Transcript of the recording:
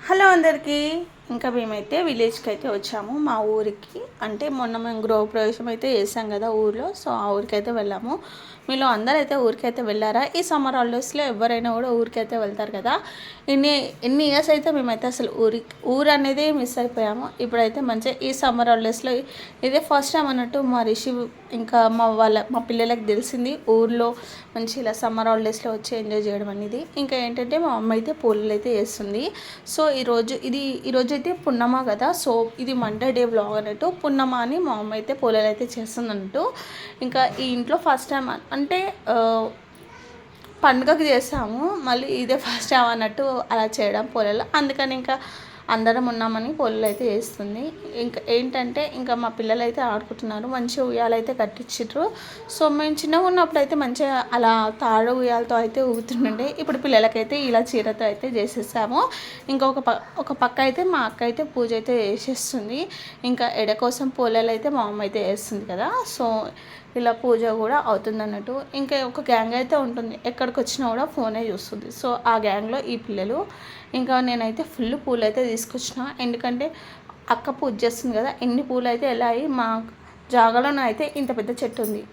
Hello అందరికీ. ఇంకా మేమైతే విలేజ్కి అయితే వచ్చాము, మా ఊరికి. అంటే మొన్న మేము గృహప్రవేశం అయితే చేసాం కదా ఊర్లో. సో ఆ ఊరికి అయితే వెళ్ళాము. మీలో అందరైతే ఊరికైతే వెళ్ళారా? ఈ సమ్మర్ హాలిడేస్లో ఎవరైనా కూడా ఊరికైతే వెళ్తారు కదా. ఎన్ని ఇయర్స్ అయితే మేమైతే అసలు ఊరు అనేది మిస్ అయిపోయాము. ఇప్పుడైతే మంచిగా ఈ సమ్మర్ హాలిడేస్లో ఇదే ఫస్ట్ టైం అన్నట్టు మా రిషి ఇంకా మా పిల్లలకి తెలిసింది ఊర్లో మంచి ఇలా సమ్మర్ హాలిడేస్లో వచ్చి ఎంజాయ్ చేయడం అనేది. ఇంకా ఏంటంటే మా అమ్మ అయితే పూలలు అయితే వేస్తుంది. సో ఈరోజు అయితే పున్నమ కదా. సో ఇది మండే డే బ్లాగ్ అన్నట్టు. పున్నమ అని మా అమ్మ అయితే పూలలు అయితే చేస్తుంది అన్నట్టు. ఇంకా ఈ ఇంట్లో ఫస్ట్ టైం అంటే పండుగకి చేస్తాము, మళ్ళీ ఇదే ఫస్ట్ టైం అన్నట్టు అలా చేయడం పూలలో. అందుకని ఇంకా అందరం ఉన్నామని పూలలు అయితే వేస్తుంది. ఇంకా ఏంటంటే ఇంకా మా పిల్లలు అయితే ఆడుకుంటున్నారు, మంచిగా ఉయ్యాలైతే కట్టించారు. సో మేము చిన్నగా ఉన్నప్పుడు అయితే మంచిగా అలా తాడు ఉయ్యాలతో అయితే ఊగుతుండే. ఇప్పుడు పిల్లలకైతే ఇలా చీరతో అయితే చేసేసాము. ఇంకా ఒక పక్క అయితే మా అక్క అయితే పూజ అయితే చేసేస్తుంది. ఇంకా ఎడ కోసం పూలలు అయితే మా అమ్మ అయితే వేస్తుంది కదా. సో ఇలా పూజ కూడా అవుతుంది అన్నట్టు. ఇంకా ఒక గ్యాంగ్ అయితే ఉంటుంది, ఎక్కడికి వచ్చినా కూడా ఫోనే చూస్తుంది. సో ఆ గ్యాంగ్లో ఈ పిల్లలు. ఇంకా నేనైతే ఫుల్ పూలు అయితే తీసుకొచ్చిన, ఎందుకంటే అక్క పూజ చేస్తుంది కదా. ఎన్ని పూలు అయితే వెళ్ళాయి. మా జాగాలోనే అయితే ఇంత పెద్ద చెట్టు ఉంది.